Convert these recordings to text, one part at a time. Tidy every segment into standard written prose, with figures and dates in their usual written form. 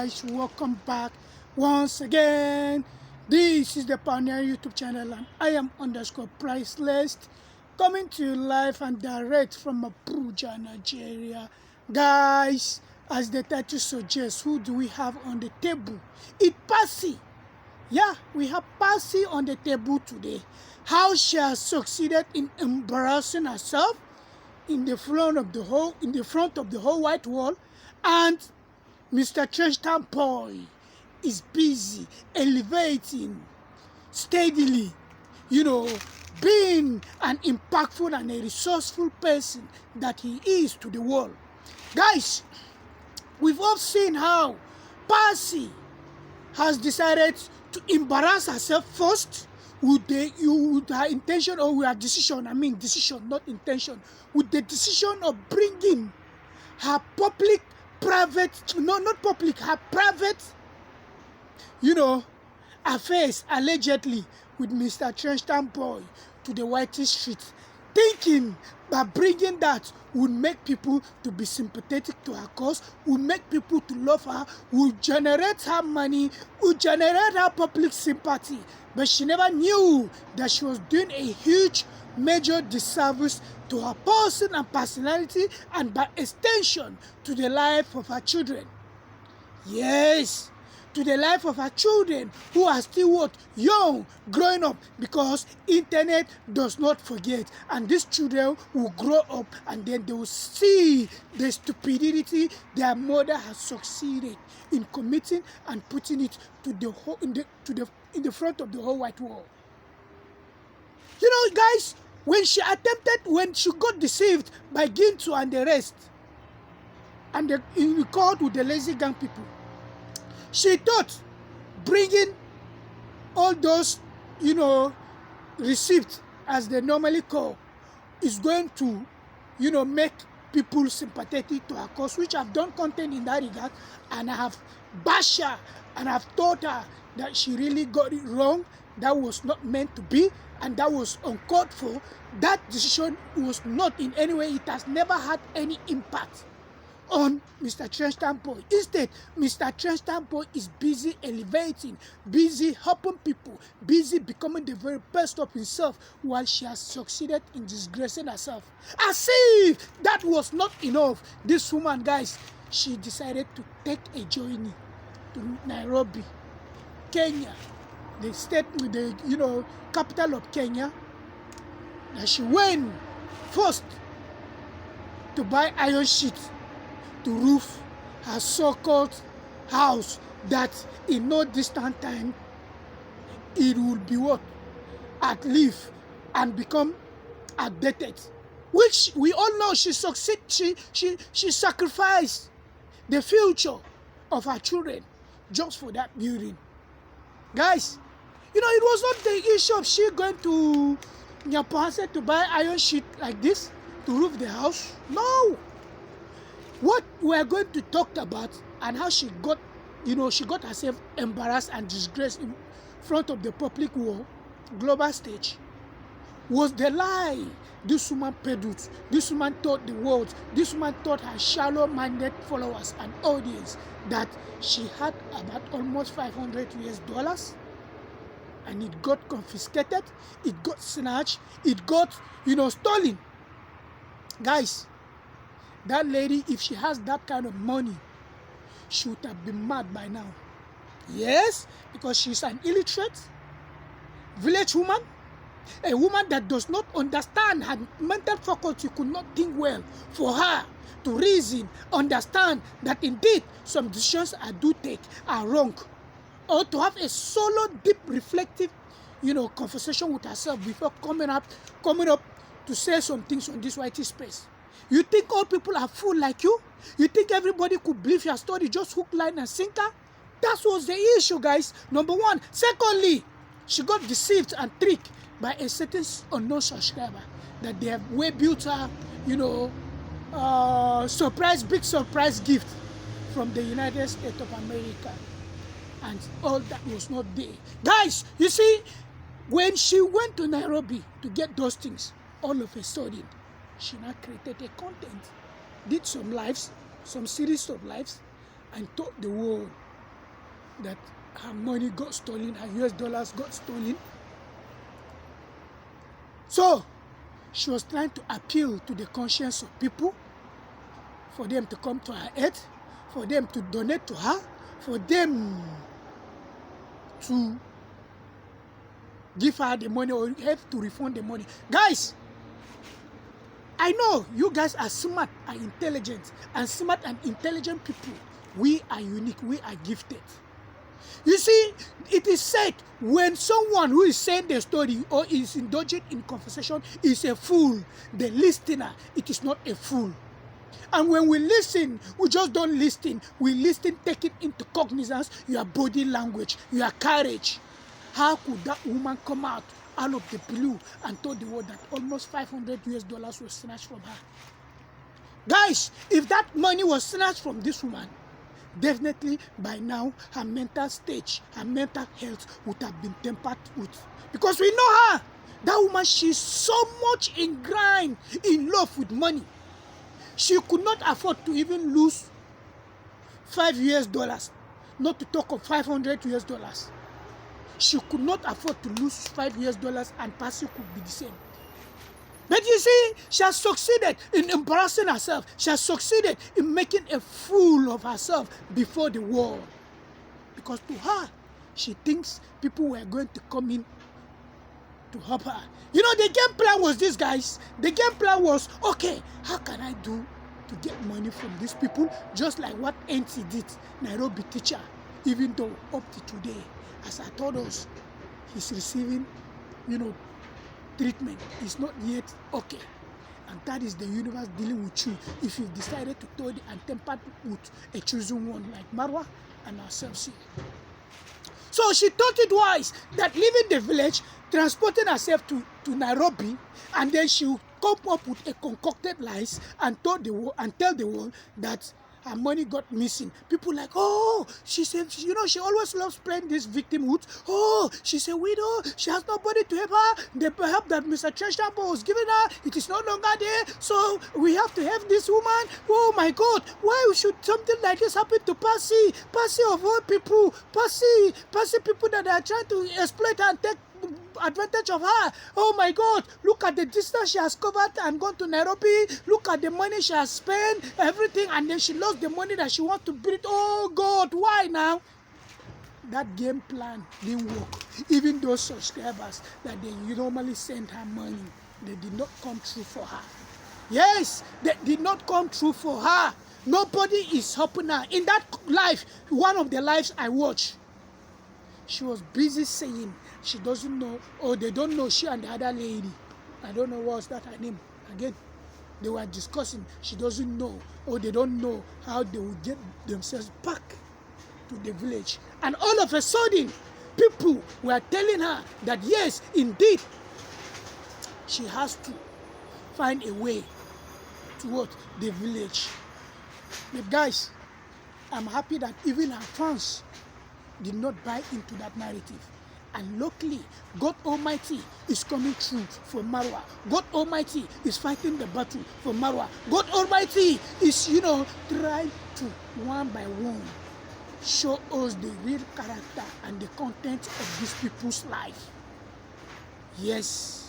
guys, welcome back once again. This is the Pioneer YouTube channel and I am _priceless, coming to you live and direct from Abuja, Nigeria. Guys, as the title suggests, who do we have on the table? It's Passy. Yeah, we have Passy on the table today. How she has succeeded in embarrassing herself in the front of the whole white wall, and Mr. Trenchtown Boy is busy elevating steadily, being an impactful and a resourceful person that he is to the world. Guys, we've all seen how Passy has decided to embarrass herself first with her intention, or with her decision, decision, not intention, with the decision of bringing her private affairs allegedly with Mr. Trenchtown Boy to the whitest street, thinking by bringing that would make people to be sympathetic to her cause, would make people to love her, would generate her money, would generate her public sympathy. But she never knew that she was doing a huge, major disservice to her person and personality, and by extension to the life of her children. Yes, to the life of her children who are still young, growing up, because internet does not forget, and these children will grow up and then they will see the stupidity their mother has succeeded in committing and putting it to in the front of the whole white world. Guys, when she got deceived by Gintu and the rest, and in the court with the lazy gang people, she thought bringing all those, receipts, as they normally call, is going to, make people sympathetic to her cause, which I've done content in that regard, and I have bashed her, and I've taught her that she really got it wrong. That was not meant to be, and that was uncalled for. That decision was not in any way, it has never had any impact on Mr. Trenchtown Boy. Instead, Mr. Trenchtown Boy is busy elevating, busy helping people, busy becoming the very best of himself, while she has succeeded in disgracing herself. As if that was not enough, this woman, guys, she decided to take a journey to Nairobi, Kenya, the state with the capital of Kenya. And she went first to buy iron sheets to roof her so-called house, that in no distant time it will be outlive and become outdated, which we all know she sacrificed the future of her children just for that building. Guys, it was not the issue of she going to Nyapohase to buy iron sheet like this to roof the house. No. What we are going to talk about, and how she got, she got herself embarrassed and disgraced in front of the public global stage, was the lie this woman peddled. This woman taught the world, this woman taught her shallow-minded followers and audience that she had about almost $500, and it got confiscated, it got snatched, it got, stolen. Guys, that lady, if she has that kind of money, she would have been mad by now. Yes, because she's an illiterate village woman, a woman that does not understand, her mental faculty could not think well for her to reason, understand that indeed some decisions I do take are wrong, or to have a solo, deep, reflective, conversation with herself before coming up to say some things on this whitey space. You think all people are fool like you? You think everybody could believe your story just hook, line, and sinker? That was the issue, guys. Number one. Secondly, she got deceived and tricked by a certain unknown subscriber that they have built her, big surprise gift from the United States of America. And all that was not there. Guys, you see, when she went to Nairobi to get those things, all of a sudden, she now created a content, did some lives, some series of lives, and taught the world that her money got stolen, her US dollars got stolen. So she was trying to appeal to the conscience of people, for them to come to her aid, for them to donate to her, for them to give her the money or help to refund the money. Guys, I know you guys are smart and intelligent, and smart and intelligent people. We are unique, we are gifted. You see, it is said when someone who is saying the story or is indulging in conversation is a fool, the listener, it is not a fool. And when we listen, we just don't listen. We listen, take it into cognizance, your body language, your courage. How could that woman come out of the blue and told the world that almost $500 was snatched from her? Guys, if that money was snatched from this woman, definitely by now her mental stage, her mental health would have been tempered with. Because we know her. That woman, she's so much ingrained in love with money. She could not afford to even lose $5, not to talk of $500. She could not afford to lose $5 and passing could be the same. But you see, she has succeeded in embarrassing herself. She has succeeded in making a fool of herself before the world. Because to her, she thinks people were going to come in to help her. You know, the game plan was this, guys. The game plan was, okay, how can I do to get money from these people? Just like what NT did, Nairobi teacher. Even though up to today, as I told us, he's receiving, treatment is not yet okay, and that is the universe dealing with you if you've decided to toy and temper with a chosen one like Marwa and ourselves here. So she thought it wise that leaving the village, transporting herself to Nairobi, and then she would come up with a concocted lies and tell the world that her money got missing. People like, oh, she said, she always loves playing this victimhood. Oh, she's a widow. She has nobody to help her. The help that Mr. Treasurer was giving her, it is no longer there. So we have to help this woman. Oh my God, why should something like this happen to Percy? Percy of all people. Percy people that are trying to exploit her and take advantage of her. Oh my God, look at the distance she has covered and gone to Nairobi. Look at the money she has spent, everything, and then she lost the money that she wants to build. Oh God, why now? That game plan didn't work. Even those subscribers that they normally send her money, they did not come true for her. Yes, they did not come true for her. Nobody is helping her. In that life, one of the lives I watched, she was busy saying she doesn't know, or they don't know, she and the other lady, I don't know what's that her name again, they were discussing, she doesn't know, or they don't know how they will get themselves back to the village. And all of a sudden, people were telling her that yes, indeed, she has to find a way to what? The village. But guys, I'm happy that even her fans did not buy into that narrative. And luckily, God Almighty is coming through for Marwa. God Almighty is fighting the battle for Marwa. God Almighty is, trying to, one by one, show us the real character and the content of these people's life. Yes.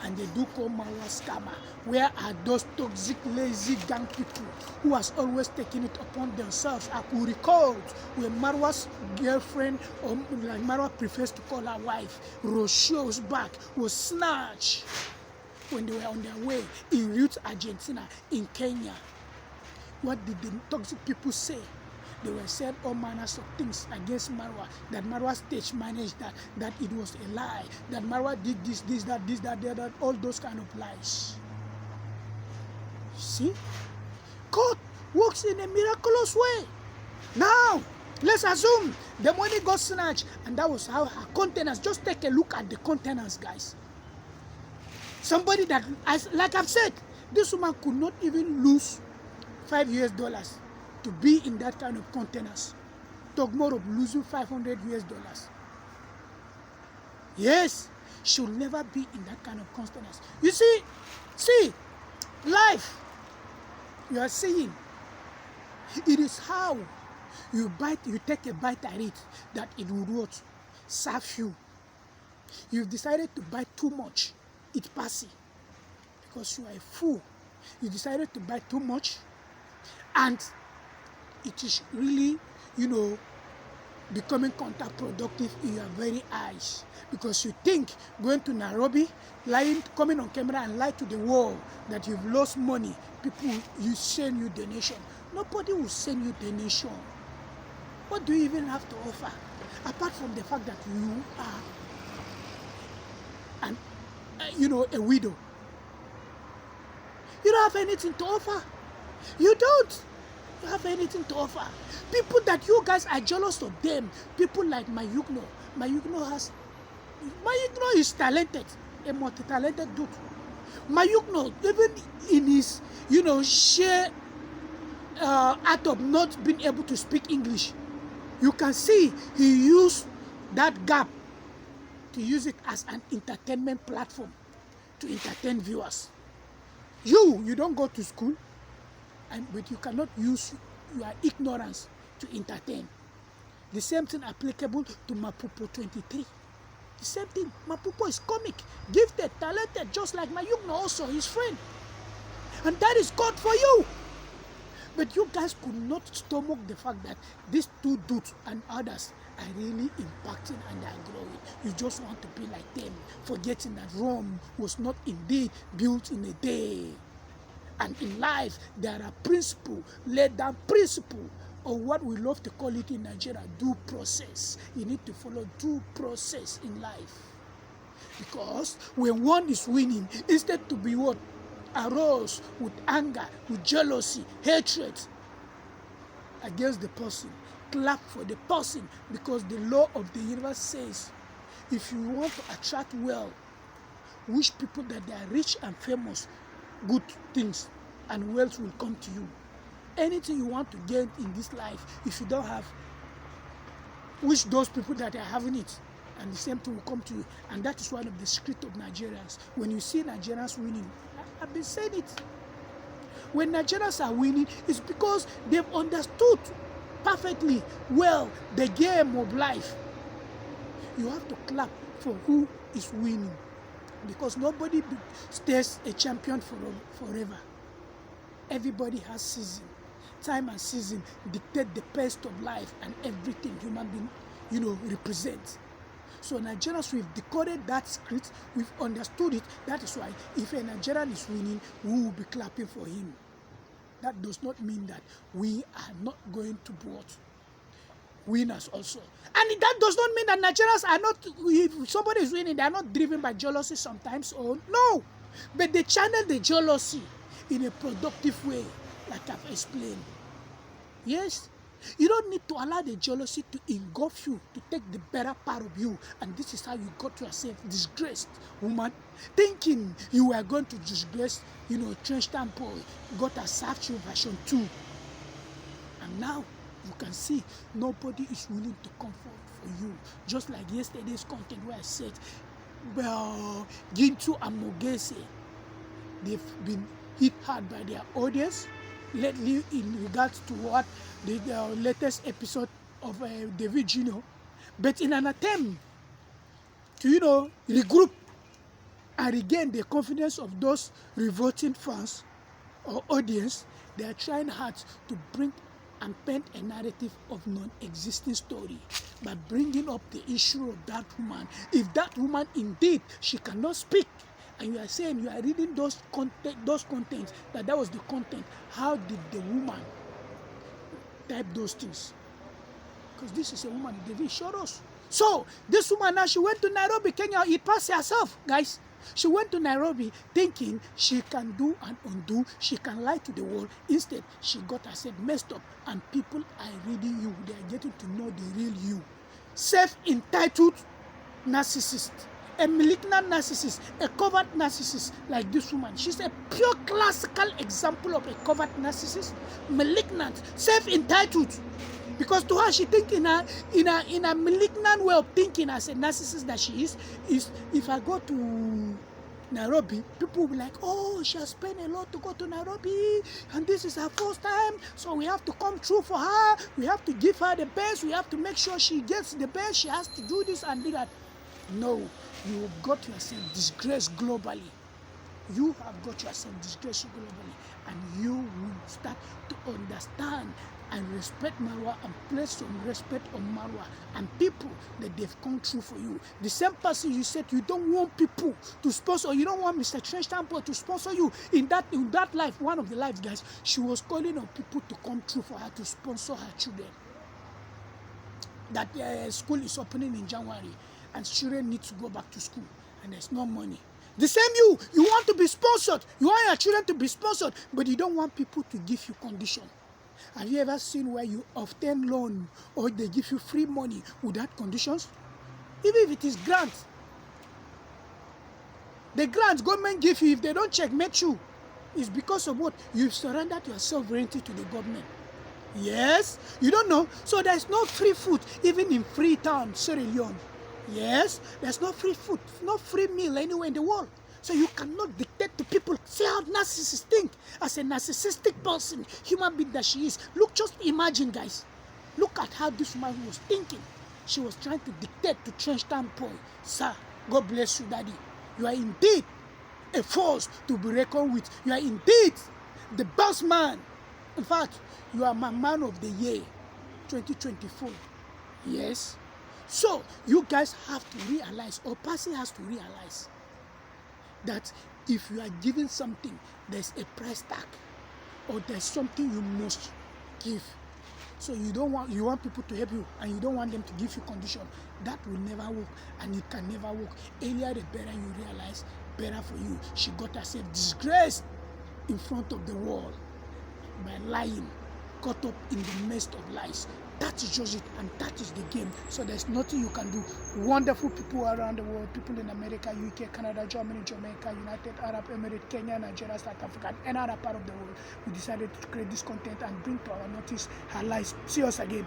And they do call Marwa scammer. Where are those toxic, lazy gang people who has always taken it upon themselves? I could recall when Marwa's girlfriend, or like Marwa prefers to call her wife, Rocio's back was snatched when they were on their way in route Argentina, in Kenya. What did the toxic people say? They were said all manners of things against Marwa, that Marwa stage managed that it was a lie, that Marwa did this, that, all those kind of lies. See? God works in a miraculous way. Now, let's assume the money got snatched, and that was how her containers, just take a look at the containers, guys. Somebody that, like I've said, this woman could not even lose $5 to be in that kind of containers. Talk more of losing $500. Yes, she'll never be in that kind of containers. You see, life, you are seeing, it is how You take a bite at it, that it would what? Serve you. You've decided to buy too much, it's passy, because you are a fool. You decided to buy too much, and it is really, becoming counterproductive in your very eyes, because you think going to Nairobi, coming on camera and lie to the world that you've lost money, people you send you donation. Nobody will send you donation. What do you even have to offer, apart from the fact that you are a widow? You don't have anything to offer. You don't have anything to offer. People that you guys are jealous of them, people like Mayugno. Mayugno is talented, a multi-talented dude. Mayugno, even in his, sheer act of not being able to speak English, you can see he used that gap to use it as an entertainment platform to entertain viewers. You don't go to school, but you cannot use your ignorance to entertain. The same thing applicable to Mapupo 23. The same thing. Mapupo is comic, gifted, talented, just like Mayugno, also his friend. And that is God for you. But you guys could not stomach the fact that these two dudes and others are really impacting and they are growing. You just want to be like them, forgetting that Rome was not indeed built in a day. And in life, there are principles, laid down principle, or what we love to call it in Nigeria, due process. You need to follow due process in life. Because when one is winning, instead to be what? Aroused with anger, with jealousy, hatred against the person, clap for the person, because the law of the universe says, if you want to attract wealth, wish people that they are rich and famous, good things and wealth will come to you. Anything you want to gain in this life, if you don't have, wish those people that are having it, and the same thing will come to you. And that is one of the secrets of Nigerians. When you see Nigerians winning, I've been saying it, when Nigerians are winning, it's because they've understood perfectly well the game of life. You have to clap for who is winning, because nobody stays a champion forever. Everybody has season. Time and season dictate the pace of life and everything human being, represents. So Nigerians, we've decoded that script, we've understood it. That is why if a Nigerian is winning, we will be clapping for him. That does not mean that we are not going to vote winners also. And that does not mean that Nigerians are not, if somebody is winning, they are not driven by jealousy sometimes. Or no, but they channel the jealousy in a productive way, like I've explained. Yes, you don't need to allow the jealousy to engulf you, to take the better part of you. And this is how you got yourself disgraced, woman, thinking you were going to disgrace, trench tampon, got a served you version 2. And now you can see nobody is willing to come forward for you. Just like yesterday's content where I said, well, Gintu and Mogese, they've been hit hard by their audience lately in regards to what the latest episode of David Gino. But in an attempt to, regroup and regain the confidence of those revolting fans or audience, they are trying hard to bring and paint a narrative of non-existing story by bringing up the issue of that woman. If that woman indeed, she cannot speak, and you are saying, you are reading those contents, that was the content, how did the woman type those things? Because this is a woman, David showed us. So, this woman now, she went to Nairobi, Kenya, it passed herself, guys. She went to Nairobi thinking she can do and undo, she can lie to the world. Instead, she got herself messed up, and people are reading you. They are getting to know the real you. Self-entitled narcissist, a malignant narcissist, a covert narcissist like this woman. She's a pure classical example of a covert narcissist, malignant, self-entitled. Because to her, she thinks in a malignant way of thinking as a narcissist that she is if I go to Nairobi, people will be like, oh, she has spent a lot to go to Nairobi, and this is her first time, so we have to come through for her, we have to give her the best, we have to make sure she gets the best, she has to do this and do that. No, you got yourself disgraced globally. You have got yourself disgraced globally, and you will start to understand and respect Marwa and place some respect on Marwa and people that they've come through for you. The same person you said you don't want people to sponsor, you don't want Mr. Trench Tampo to sponsor you in that life, one of the lives, guys, she was calling on people to come through for her to sponsor her children. That school is opening in January and children need to go back to school and there's no money. The same you want to be sponsored, you want your children to be sponsored, but you don't want people to give you condition. Have you ever seen where you obtain loan or they give you free money without conditions? Even if it is grant. The grants government give you, if they don't checkmate you, it's because of what? You've surrendered your sovereignty to the government. Yes, you don't know. So there's no free food, even in Freetown, Sierra Leone. Yes, there's no free food, no free meal anywhere in the world. So you cannot dictate to people. See how narcissists think. As a narcissistic person, human being that she is. Look, just imagine, guys. Look at how this woman was thinking. She was trying to dictate to Trench Tampo. Sir, God bless you, Daddy. You are indeed a force to be reckoned with. You are indeed the boss man. In fact, you are my man of the year, 2024. Yes. So you guys have to realize, or person has to realize, that if you are giving something, there's a price tag, or there's something you must give. So you want people to help you, and you don't want them to give you condition. That will never work, and it can never work. Earlier the better you realize, better for you. She got herself disgraced in front of the world by lying, caught up in the midst of lies. That is just it, and that is the game. So there's nothing you can do. Wonderful people around the world, people in America, UK, Canada, Germany, Jamaica, United Arab Emirates, Kenya, Nigeria, South Africa, and other part of the world. We decided to create this content and bring to our notice her lies. See us again.